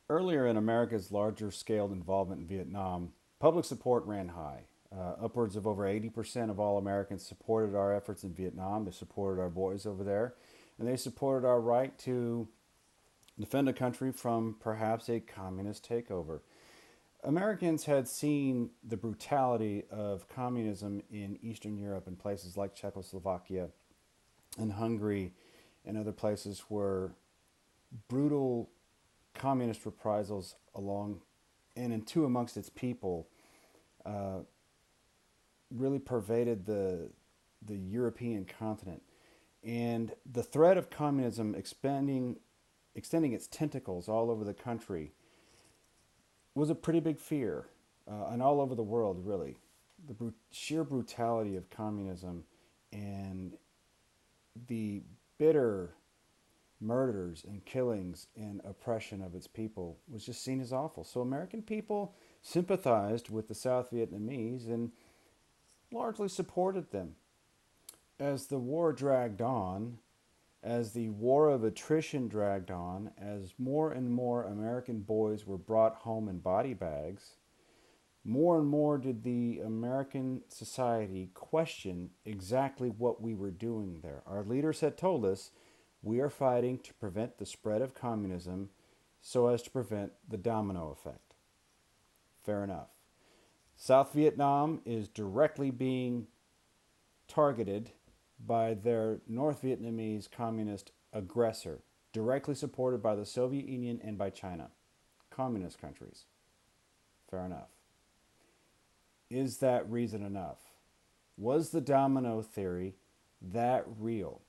Earlier in America's larger scale involvement in Vietnam, public support ran high. Upwards of over 80% of all Americans supported our efforts in Vietnam. They supported our boys over there, and they supported our right to defend a country from perhaps a communist takeover. Americans had seen the brutality of communism in Eastern Europe in places like Czechoslovakia and Hungary and other places where brutal communist reprisals along and into amongst its people uh, really pervaded the European continent. And the threat of communism extending its tentacles all over the country was a pretty big fear, and all over the world, really. The sheer brutality of communism and the bitter murders and killings and oppression of its people was just seen as awful. So American people sympathized with the South Vietnamese and largely supported them. As the war dragged on, as the war of attrition dragged on, as more and more American boys were brought home in body bags, more and more did the American society question exactly what we were doing there. Our leaders had told us we are fighting to prevent the spread of communism so as to prevent the domino effect. Fair enough. South Vietnam is directly being targeted by their North Vietnamese communist aggressor, directly supported by the Soviet Union and by China. Communist countries. Fair enough. Is that reason enough? Was the domino theory that real?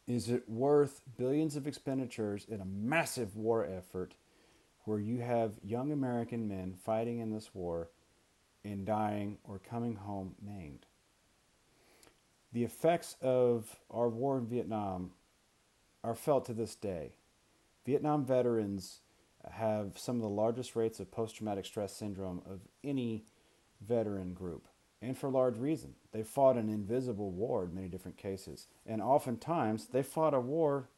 Is it worth billions of expenditures in a massive war effort where you have young American men fighting in this war and dying or coming home maimed? The effects of our war in Vietnam are felt to this day. Vietnam veterans have some of the largest rates of post traumatic stress syndrome of any veteran group, and for large reason. They fought an invisible war in many different cases, and oftentimes they fought a war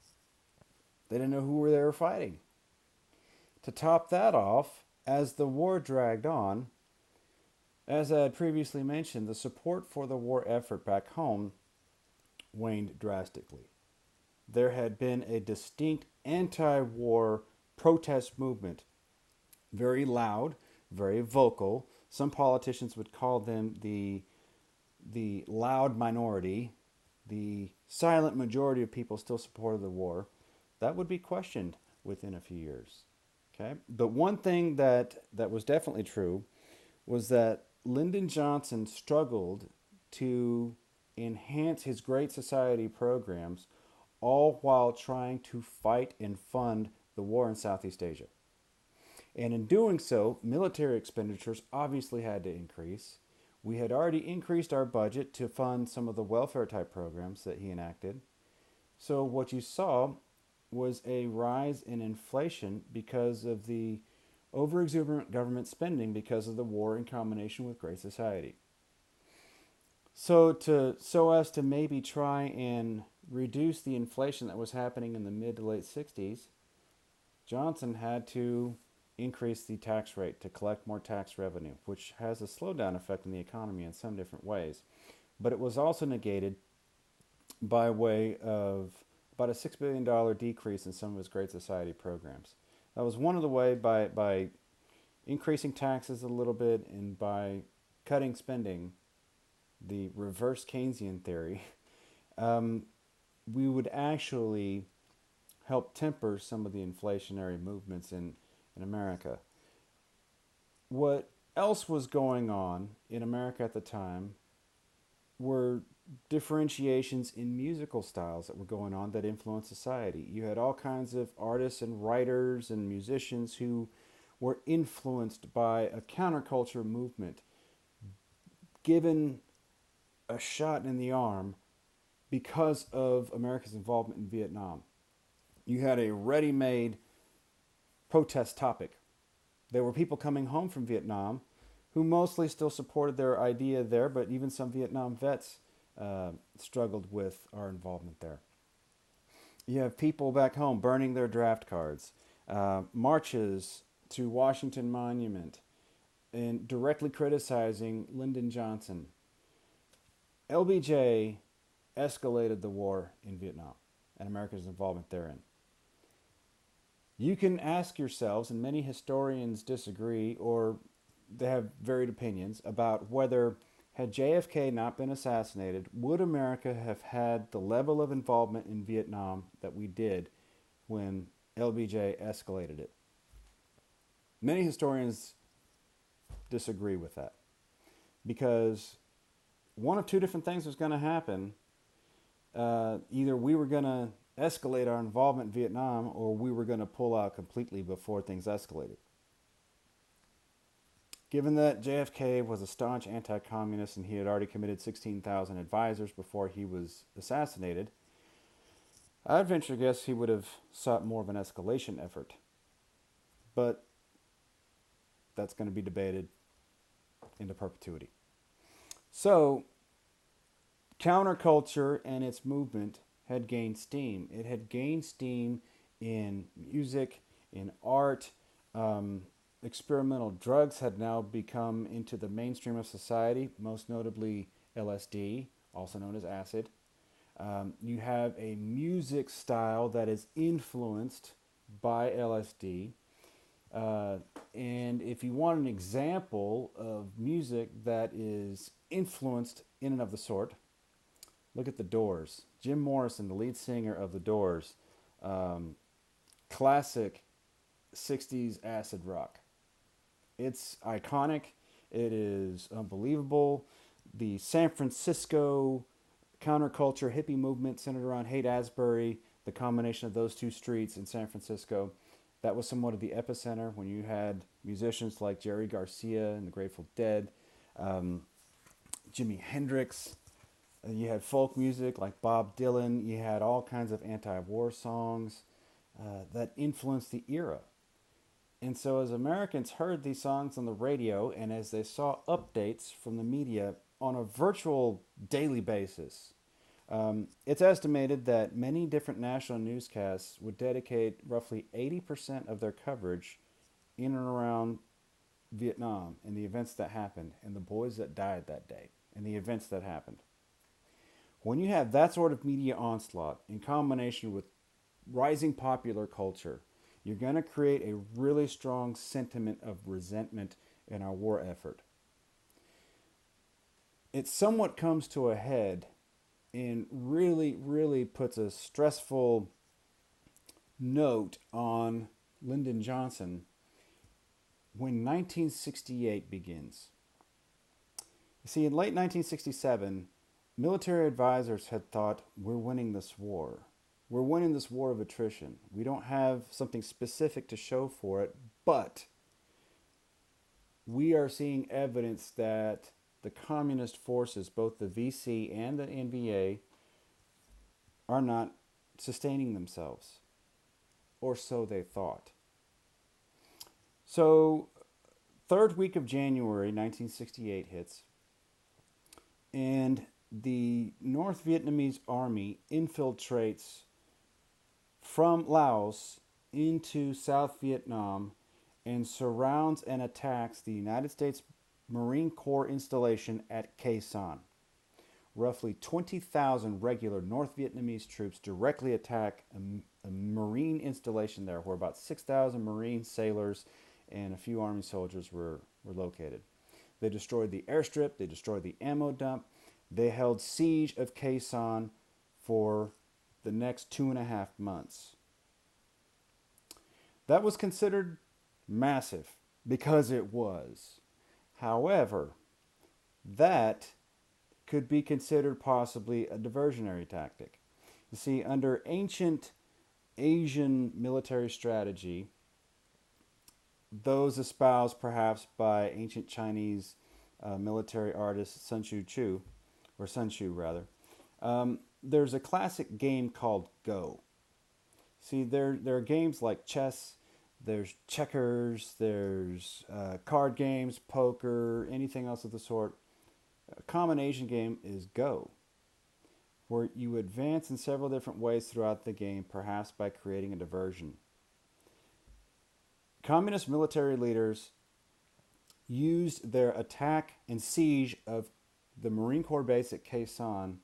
they didn't know who they were fighting. To top that off, as the war dragged on, as I had previously mentioned, the support for the war effort back home waned drastically. There had been a distinct anti war protest movement, very loud, very vocal. Some politicians would call them the loud minority. The silent majority of people still supported the war. That would be questioned within a few years. Okay, but one thing that was definitely true was that Lyndon Johnson struggled to enhance his Great Society programs, all while trying to fight and fund the war in Southeast Asia. And in doing so, military expenditures obviously had to increase. We had already increased our budget to fund some of the welfare type programs that he enacted. So what you saw was a rise in inflation because of the overexuberant government spending because of the war in combination with Great Society. So as to maybe try and reduce the inflation that was happening in the mid to late 60s, Johnson had to increase the tax rate to collect more tax revenue, which has a slowdown effect on the economy in some different ways. But it was also negated by way of about a $6 billion decrease in some of his Great Society programs. That was one of the way by increasing taxes a little bit and by cutting spending, the reverse Keynesian theory, um, we would actually help temper some of the inflationary movements in America. What else was going on in America at the time were differentiations in musical styles that were going on that influenced society. You had all kinds of artists and writers and musicians who were influenced by a counterculture movement, given a shot in the arm because of America's involvement in Vietnam. You had a ready made protest topic. There were people coming home from Vietnam who mostly still supported their idea there, but even some Vietnam vets struggled with our involvement there. You have people back home burning their draft cards. marches to Washington Monument, and directly criticizing Lyndon Johnson. LBJ escalated the war in Vietnam and America's involvement therein. You can ask yourselves, and many historians disagree or they have varied opinions about whether, had JFK not been assassinated, would America have had the level of involvement in Vietnam that we did when LBJ escalated it? Many historians disagree with that because one of two different things was going to happen. Either we were going to escalate our involvement in Vietnam or we were going to pull out completely before things escalated. Given that JFK was a staunch anti-communist and he had already committed 16,000 advisors before he was assassinated, I'd venture to guess he would have sought more of an escalation effort. But that's going to be debated into perpetuity. So, counterculture and its movement had gained steam. It had gained steam in music, in art. Experimental drugs had now become into the mainstream of society, most notably LSD, also known as acid. You have a music style that is influenced by LSD. And if you want an example of music that is influenced in and of the sort, look at The Doors. Jim Morrison, the lead singer of The Doors, classic 60s acid rock. It's iconic. It is unbelievable. The San Francisco counterculture hippie movement centered around Haight-Ashbury, the combination of those two streets in San Francisco, that was somewhat of the epicenter when you had musicians like Jerry Garcia and the Grateful Dead, Jimi Hendrix. You had folk music like Bob Dylan. You had all kinds of anti-war songs that influenced the era. And so as Americans heard these songs on the radio and as they saw updates from the media on a virtual daily basis, it's estimated that many different national newscasts would dedicate roughly 80% of their coverage in and around Vietnam and the events that happened and the boys that died that day and the events that happened. When you have that sort of media onslaught in combination with rising popular culture, you're going to create a really strong sentiment of resentment in our war effort. It somewhat comes to a head and really puts a stressful note on Lyndon Johnson when 1968 begins. You see, in late 1967, military advisors had thought, we're winning this war. We're winning this war of attrition. We don't have something specific to show for it, but we are seeing evidence that the communist forces, both the VC and the NVA, are not sustaining themselves, or so they thought. So, third week of January 1968 hits, and the North Vietnamese army infiltrates from Laos into South Vietnam and surrounds and attacks the United States Marine Corps installation at Khe Sanh. Roughly 20,000 regular North Vietnamese troops directly attack a Marine installation there where about 6,000 Marine sailors and a few Army soldiers were located. They destroyed the airstrip, they destroyed the ammo dump, they held siege of Khe Sanh for the next 2.5 months. That was considered massive because it was. However, that could be considered possibly a diversionary tactic. You see, under ancient Asian military strategy, those espoused perhaps by ancient Chinese military artist Sun Tzu, there's a classic game called Go. See, there are games like chess, there's checkers, there's card games, poker, anything else of the sort. A common Asian game is Go, where you advance in several different ways throughout the game, perhaps by creating a diversion. Communist military leaders used their attack and siege of the Marine Corps base at Khe Sanh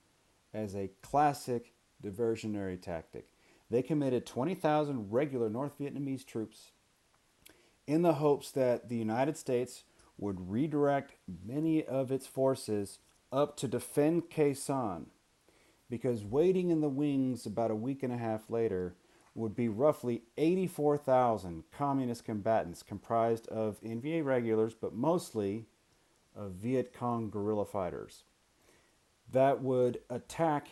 as a classic diversionary tactic. They committed 20,000 regular North Vietnamese troops in the hopes that the United States would redirect many of its forces up to defend Khe Sanh, because waiting in the wings about a week and a half later would be roughly 84,000 communist combatants comprised of NVA regulars, but mostly of Viet Cong guerrilla fighters that would attack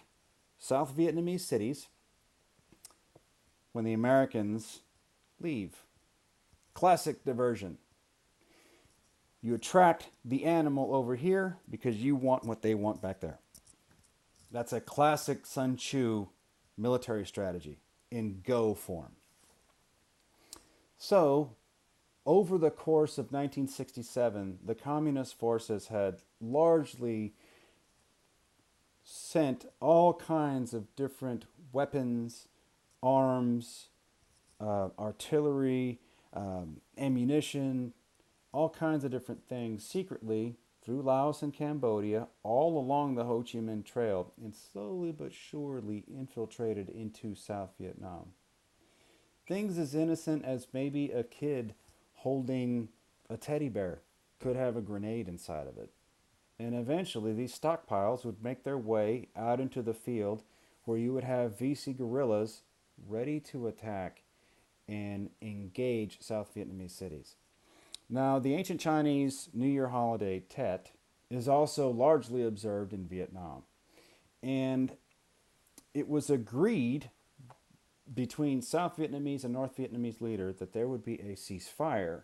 South Vietnamese cities when the Americans leave. Classic diversion. You attract the animal over here because you want what they want back there. That's a classic Sun Tzu military strategy in go form. So, over the course of 1967, the communist forces had largely sent all kinds of different weapons, arms, artillery, ammunition, all kinds of different things secretly through Laos and Cambodia, all along the Ho Chi Minh Trail, and slowly but surely infiltrated into South Vietnam. Things as innocent as maybe a kid holding a teddy bear could have a grenade inside of it. And eventually these stockpiles would make their way out into the field where you would have VC guerrillas ready to attack and engage South Vietnamese cities. Now, the ancient Chinese New Year holiday, Tet, is also largely observed in Vietnam. And it was agreed between South Vietnamese and North Vietnamese leaders that there would be a ceasefire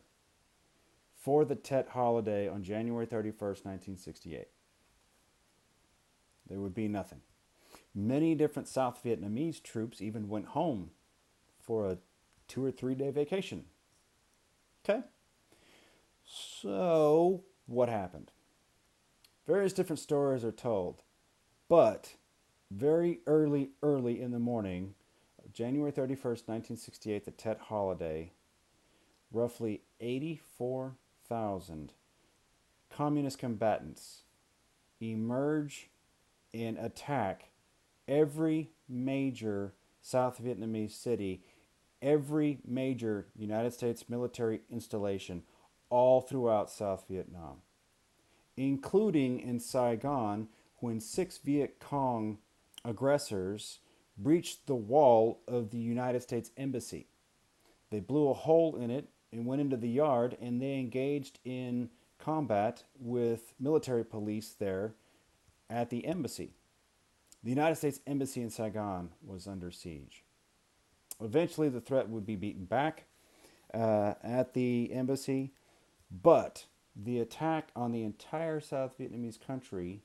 for the Tet holiday on January 31st, 1968. There would be nothing. Many different South Vietnamese troops even went home for a 2 or 3 day vacation. Okay? So, what happened? Various different stories are told, but very early in the morning, January 31st, 1968, the Tet holiday, roughly 84,000 communist combatants emerge and attack every major South Vietnamese city, every major United States military installation all throughout South Vietnam, including in Saigon when 6 Viet Cong aggressors breached the wall of the United States Embassy. They blew a hole in it and went into the yard, and they engaged in combat with military police there at the embassy. The United States Embassy in Saigon was under siege. Eventually, the threat would be beaten back at the embassy, but the attack on the entire South Vietnamese country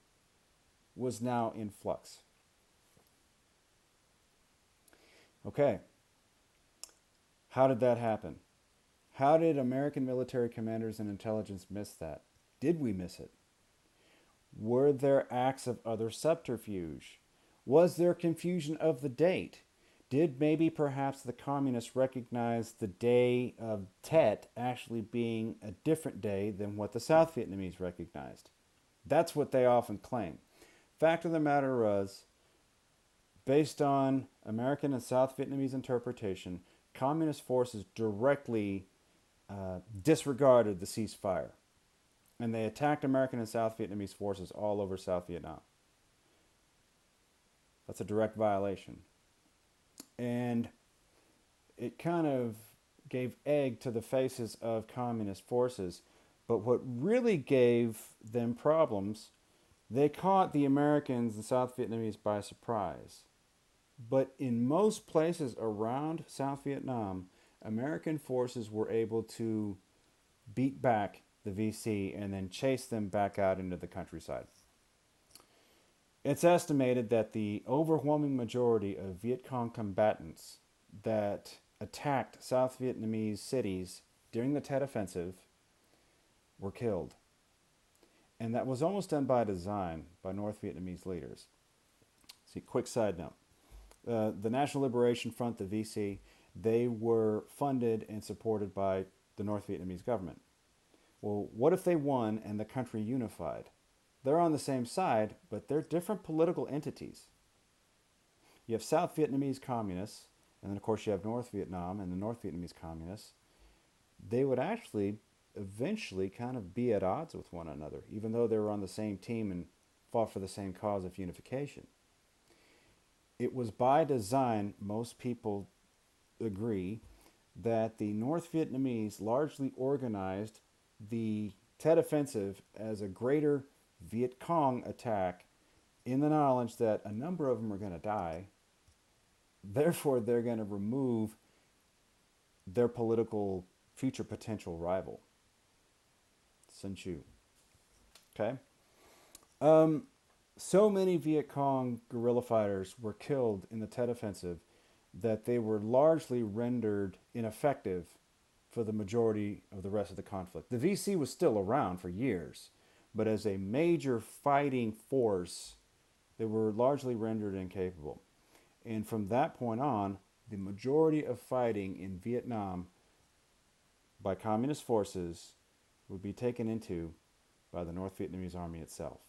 was now in flux. Okay, how did that happen? How did American military commanders and intelligence miss that? Did we miss it? Were there acts of other subterfuge? Was there confusion of the date? Did maybe perhaps the communists recognize the day of Tet actually being a different day than what the South Vietnamese recognized? That's what they often claim. Fact of the matter was, based on American and South Vietnamese interpretation, communist forces directly disregarded the ceasefire, and they attacked American and South Vietnamese forces all over South Vietnam. That's a direct violation. And it kind of gave egg to the faces of communist forces. But what really gave them problems, they caught the Americans and South Vietnamese by surprise. But in most places around South Vietnam, American forces were able to beat back the VC and then chase them back out into the countryside. It's estimated that the overwhelming majority of Viet Cong combatants that attacked South Vietnamese cities during the Tet Offensive were killed. And that was almost done by design by North Vietnamese leaders. See, quick side note. The National Liberation Front, the VC, they were funded and supported by the North Vietnamese government. Well, what if they won and the country unified? They're on the same side, but they're different political entities. You have South Vietnamese communists, and then of course you have North Vietnam and the North Vietnamese communists. They would actually eventually kind of be at odds with one another, even though they were on the same team and fought for the same cause of unification. It was by design, most people agree, that the North Vietnamese largely organized the Tet Offensive as a greater Viet Cong attack in the knowledge that a number of them are going to die. Therefore, they're going to remove their political future potential rival, Sun Chu. Okay? Um, so many Viet Cong guerrilla fighters were killed in the Tet Offensive that they were largely rendered ineffective for the majority of the rest of the conflict. The VC was still around for years, but as a major fighting force, they were largely rendered incapable. And from that point on, the majority of fighting in Vietnam by communist forces would be taken into by the North Vietnamese army itself.